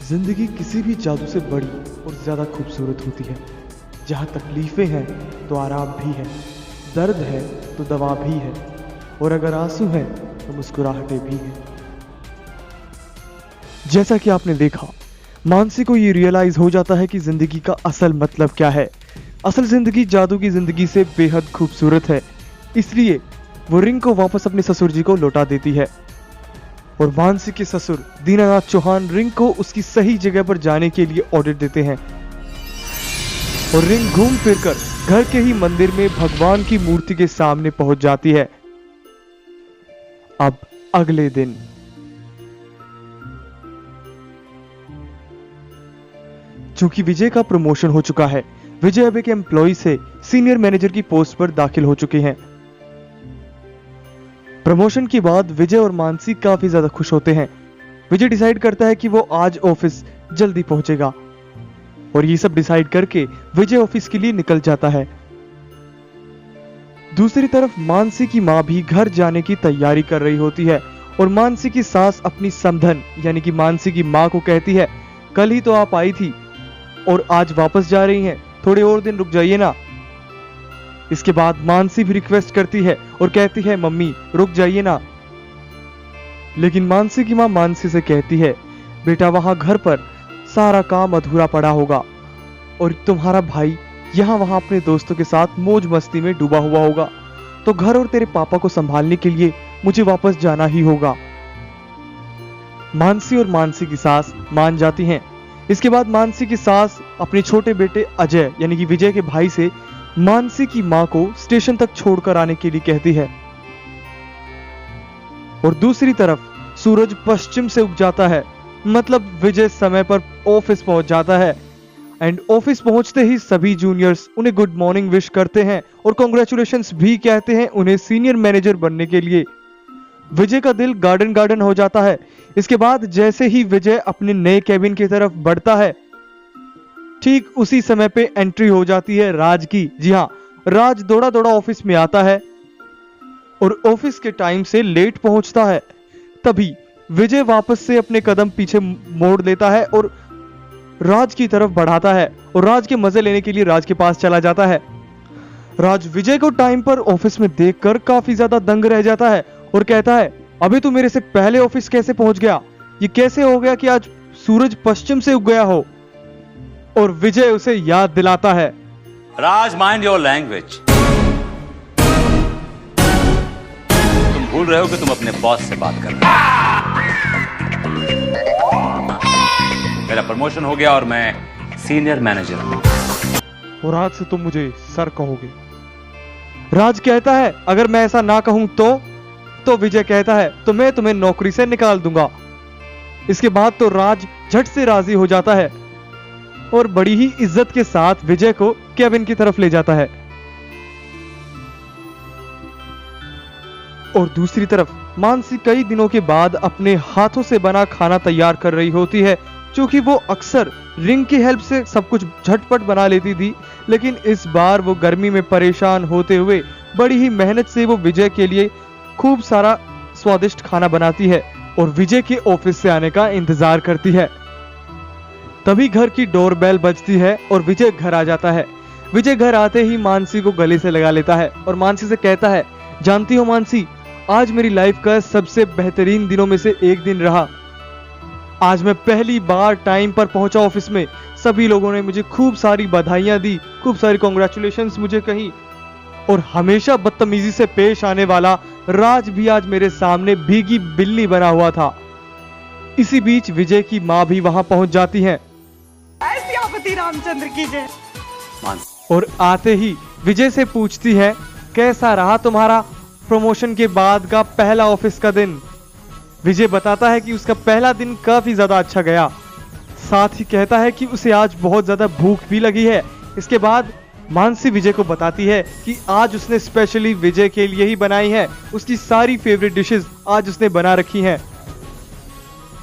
जिंदगी किसी भी जादू से बड़ी और ज्यादा खूबसूरत होती है। जहाँ तकलीफें हैं तो आराम भी है, दर्द है तो दवा भी है, और अगर आंसू है तो मुस्कुराहटें भी हैं। जैसा कि आपने देखा, मानसी को ये रियलाइज हो जाता है कि जिंदगी का असल मतलब क्या है। असल जिंदगी जादू की जिंदगी से बेहद खूबसूरत है, इसलिए वो रिंग को वापस अपने ससुर जी को लौटा देती है। और मानसी के ससुर दीनानाथ चौहान रिंग को उसकी सही जगह पर जाने के लिए ऑर्डर देते हैं, और रिंग घूम फिरकर घर के ही मंदिर में भगवान की मूर्ति के सामने पहुंच जाती है। अब अगले दिन चूंकि विजय का प्रमोशन हो चुका है, विजय अब एक एम्प्लॉय से सीनियर मैनेजर की पोस्ट पर दाखिल हो चुके हैं। प्रमोशन के बाद विजय और मानसी काफी ज्यादा खुश होते हैं। विजय डिसाइड करता है कि वो आज ऑफिस जल्दी पहुंचेगा, और ये सब डिसाइड करके विजय ऑफिस के लिए निकल जाता है। दूसरी तरफ मानसी की मां भी घर जाने की तैयारी कर रही होती है, और मानसी की सास अपनी समधन यानी कि मानसी की मां को कहती है, कल ही तो आप आई थी और आज वापस जा रही हैं, थोड़े और दिन रुक जाइए ना। इसके बाद मानसी भी रिक्वेस्ट करती है और कहती है, मम्मी रुक जाइए ना। लेकिन मानसी की मां मानसी से कहती है, बेटा वहां घर पर सारा काम अधूरा पड़ा होगा, और तुम्हारा भाई यहाँ वहां अपने दोस्तों के साथ मौज मस्ती में डूबा हुआ होगा, तो घर और तेरे पापा को संभालने के लिए मुझे वापस जाना ही होगा। मानसी और मानसी की सास मान जाती हैं। इसके बाद मानसी की सास अपने छोटे बेटे अजय यानी कि विजय के भाई से मानसी की मां को स्टेशन तक छोड़कर आने के लिए कहती है। और दूसरी तरफ सूरज पश्चिम से उग जाता है, मतलब विजय समय पर ऑफिस पहुंच जाता है। एंड ऑफिस पहुंचते ही सभी जूनियर्स उन्हें गुड मॉर्निंग विश करते हैं और कांग्रेचुलेशंस भी कहते हैं उन्हें सीनियर मैनेजर बनने के लिए। विजय का दिल गार्डन गार्डन हो जाता है। इसके बाद जैसे ही विजय अपने नए केबिन की तरफ बढ़ता है, ठीक उसी समय पे एंट्री हो जाती है राज की। जी हाँ, राज दौड़ा दौड़ा ऑफिस में आता है और ऑफिस के टाइम से लेट पहुंचता है। तभी विजय वापस से अपने कदम पीछे मोड़ लेता है और राज की तरफ बढ़ाता है, और राज के मजे लेने के लिए राज के पास चला जाता है। राज विजय को टाइम पर ऑफिस में देखकर काफी ज्यादा दंग रह जाता है और कहता है, अभी तू मेरे से पहले ऑफिस कैसे पहुंच गया? ये कैसे हो गया कि आज सूरज पश्चिम से उग गया हो? और विजय उसे याद दिलाता है, राज माइंड योर लैंग्वेज। तुम भूल रहे हो कि तुम अपने बॉस से बात कर रहे हो। मेरा प्रमोशन हो गया और मैं सीनियर मैनेजर हूं, और आज से तुम मुझे सर कहोगे। राज कहता है, अगर मैं ऐसा ना कहूं तो विजय कहता है, तो मैं तुम्हें नौकरी से निकाल दूंगा। इसके बाद तो राज झट से राजी हो जाता है और बड़ी ही इज्जत के साथ विजय को केबिन की तरफ ले जाता है। और दूसरी तरफ मानसी कई दिनों के बाद अपने हाथों से बना खाना तैयार कर रही होती है, क्योंकि वो अक्सर रिंग की हेल्प से सब कुछ झटपट बना लेती थी, लेकिन इस बार वो गर्मी में परेशान होते हुए बड़ी ही मेहनत से वो विजय के लिए खूब सारा स्वादिष्ट खाना बनाती है और विजय के ऑफिस से आने का इंतजार करती है। तभी घर की डोरबेल बजती है और विजय घर आ जाता है। विजय घर आते ही मानसी को गले से लगा लेता है और मानसी से कहता है, जानती हो मानसी, आज मेरी लाइफ का सबसे बेहतरीन दिनों में से एक दिन रहा। आज मैं पहली बार टाइम पर पहुंचा ऑफिस में। सभी लोगों ने मुझे खूब सारी बधाइयां दी, खूब सारी कांग्रेचुलेशंस मुझे कही, और हमेशा बदतमीजी से पेश आने वाला राज भी आज मेरे सामने भीगी बिल्ली बना हुआ था। इसी बीच विजय की मां भी वहां पहुंच जाती हैं। सियापति रामचंद्र की जय। और आते ही विजय से पूछती है, कैसा रहा तुम्हारा प्रमोशन के बाद का पहला ऑफिस का दिन? विजय बताता है कि उसका पहला दिन काफी ज्यादा अच्छा गया। साथ ही कहता है कि उसे आज बहुत ज्यादा भूख भी लगी है। इसके बाद मानसी विजय को बताती है कि आज उसने स्पेशली विजय के लिए ही बनाई है, उसकी सारी फेवरेट डिशेस आज उसने बना रखी हैं।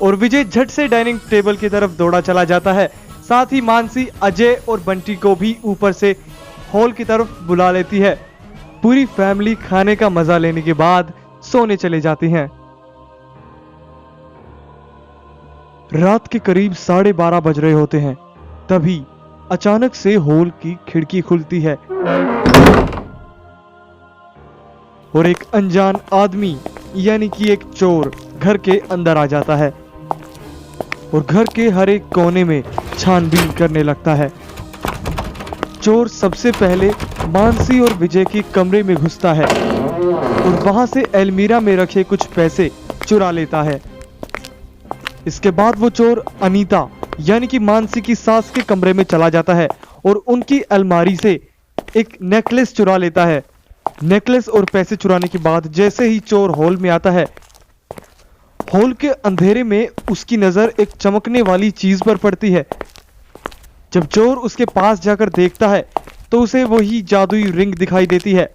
और विजय झट से डाइनिंग टेबल की तरफ दौड़ा चला जाता है। साथ ही मानसी अजय और बंटी को भी ऊपर से हॉल की तरफ बुला लेती है। पूरी फैमिली खाने का मजा लेने के बाद सोने चले जाती हैं। रात के करीब 12:30 बज रहे होते हैं, तभी अचानक से हॉल की खिड़की खुलती है और एक अनजान आदमी यानी कि एक चोर घर के अंदर आ जाता है और घर के हर एक कोने में छानबीन करने लगता है। चोर सबसे पहले मानसी और विजय के कमरे में घुसता है और वहां से अलमीरा में रखे कुछ पैसे चुरा लेता है। इसके बाद वो चोर अनीता यानी कि मानसी की सास के कमरे में चला जाता है और उनकी अलमारी से एक नेकलेस चुरा लेता है। नेकलेस और पैसे चुराने के बाद जैसे ही चोर हॉल में आता है, हॉल के अंधेरे में उसकी नजर एक चमकने वाली चीज पर पड़ती है। जब चोर उसके पास जाकर देखता है तो उसे वही जादुई रिंग दिखाई देती है।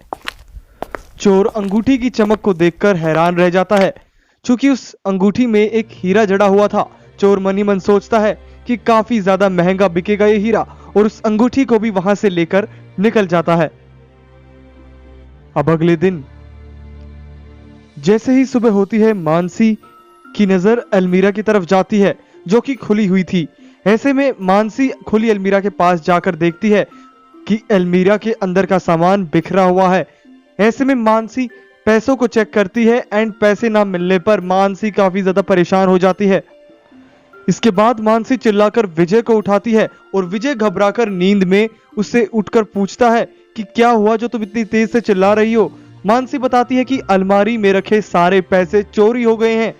चोर अंगूठी की चमक को देखकर हैरान रह जाता है। चूंकि उस अंगूठी में एक हीरा जड़ा हुआ था, चोर मन ही मन सोचता है कि काफी ज्यादा महंगा बिकेगा ये हीरा और उस अंगूठी को भी वहां से लेकर निकल जाता है। अब अगले दिन जैसे ही सुबह होती है, मानसी की नजर अलमीरा की तरफ जाती है जो कि खुली हुई थी। ऐसे में मानसी खुली अलमीरा के पास जाकर देखती है कि अलमीरा के अंदर का सामान बिखरा हुआ है। ऐसे में मानसी पैसों को चेक करती है एंड पैसे ना मिलने पर मानसी काफी ज्यादा परेशान हो जाती है। इसके बाद मानसी चिल्लाकर विजय को उठाती है और विजय घबराकर नींद में उससे उठकर पूछता है कि क्या हुआ जो तुम इतनी तेज से चिल्ला रही हो। मानसी बताती है कि अलमारी में रखे सारे पैसे चोरी हो गए हैं।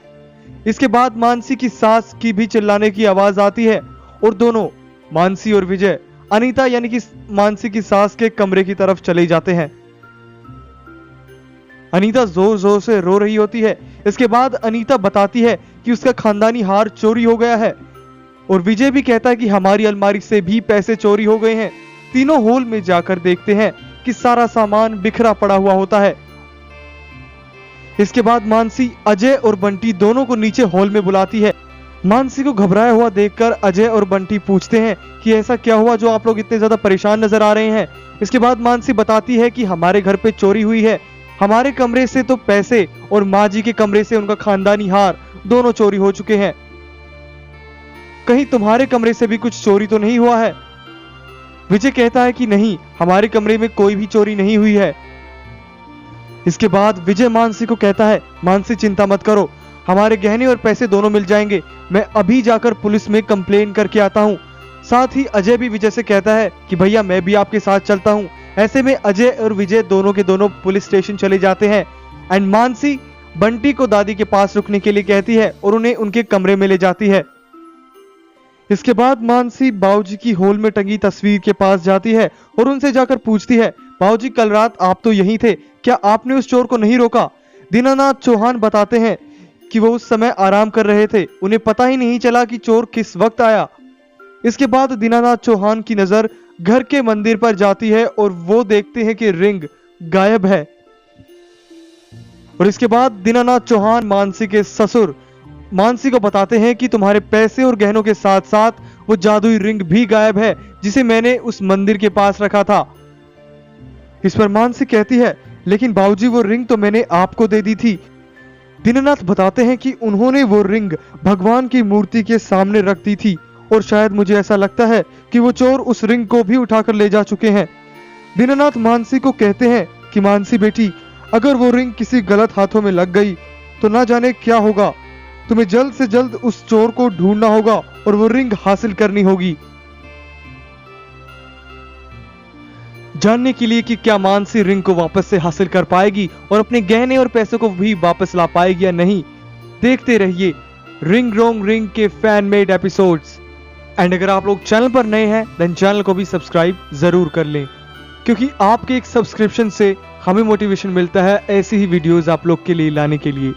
इसके बाद मानसी की सास की भी चिल्लाने की आवाज आती है और दोनों मानसी और विजय अनीता यानी कि मानसी की सास के कमरे की तरफ चले जाते हैं। अनीता जोर जोर से रो रही होती है। इसके बाद अनीता बताती है कि उसका खानदानी हार चोरी हो गया है और विजय भी कहता है कि हमारी अलमारी से भी पैसे चोरी हो गए हैं। तीनों हॉल में जाकर देखते हैं कि सारा सामान बिखरा पड़ा हुआ होता है। इसके बाद मानसी अजय और बंटी दोनों को नीचे हॉल में बुलाती है। मानसी को घबराया हुआ देखकर अजय और बंटी पूछते हैं कि ऐसा क्या हुआ जो आप लोग इतने ज्यादा परेशान नजर आ रहे हैं। इसके बाद मानसी बताती है कि हमारे घर पे चोरी हुई है। हमारे कमरे से तो पैसे और माँ जी के कमरे से उनका खानदानी हार दोनों चोरी हो चुके हैं। कहीं तुम्हारे कमरे से भी कुछ चोरी तो नहीं हुआ है? विजय कहता है कि नहीं, हमारे कमरे में कोई भी चोरी नहीं हुई है। इसके बाद विजय मानसी को कहता है, मानसी चिंता मत करो, हमारे गहने और पैसे दोनों मिल जाएंगे। मैं अभी जाकर पुलिस में कंप्लेन करके आता हूँ। साथ ही अजय भी विजय से कहता है कि भैया मैं भी आपके साथ चलता हूँ। ऐसे में अजय और विजय दोनों के दोनों पुलिस स्टेशन चले जाते हैं एंड मानसी बंटी को दादी के पास रुकने के लिए कहती है और उन्हें उनके कमरे में ले जाती है। इसके बाद मानसी बाबूजी की हॉल में टंगी तस्वीर के पास जाती है और उनसे जाकर पूछती है, बाबूजी कल रात आप तो यहीं थे, क्या आपने उस चोर को नहीं रोका? दीनानाथ चौहान बताते हैं कि वो उस समय आराम कर रहे थे, उन्हें पता ही नहीं चला कि चोर किस वक्त आया। इसके बाद दीनानाथ चौहान की नजर घर के मंदिर पर जाती है और वो देखते हैं कि रिंग गायब है। और इसके बाद दीनानाथ चौहान मानसी के ससुर मानसी को बताते हैं कि तुम्हारे पैसे और गहनों के साथ साथ वो जादुई रिंग भी गायब है जिसे मैंने उस मंदिर के पास रखा था। इस पर मानसी कहती है, लेकिन बाबूजी वो रिंग तो मैंने आपको दे दी थी। दीनानाथ बताते हैं कि उन्होंने वो रिंग भगवान की मूर्ति के सामने रख दी थी और शायद मुझे ऐसा लगता है कि वो चोर उस रिंग को भी उठाकर ले जा चुके हैं। दीनानाथ मानसी को कहते हैं कि मानसी बेटी, अगर वो रिंग किसी गलत हाथों में लग गई तो ना जाने क्या होगा। तुम्हें जल्द से जल्द उस चोर को ढूंढना होगा और वो रिंग हासिल करनी होगी। जानने के लिए कि क्या मानसी रिंग को वापस से हासिल कर पाएगी और अपने गहने और पैसों को भी वापस ला पाएगी या नहीं, देखते रहिए रिंग रोंग रिंग के फैन मेड एपिसोड्स। एंड अगर आप लोग चैनल पर नए हैं देन चैनल को भी सब्सक्राइब जरूर कर लें, क्योंकि आपके एक सब्सक्रिप्शन से हमें मोटिवेशन मिलता है ऐसी ही वीडियोस आप लोग के लिए लाने के लिए।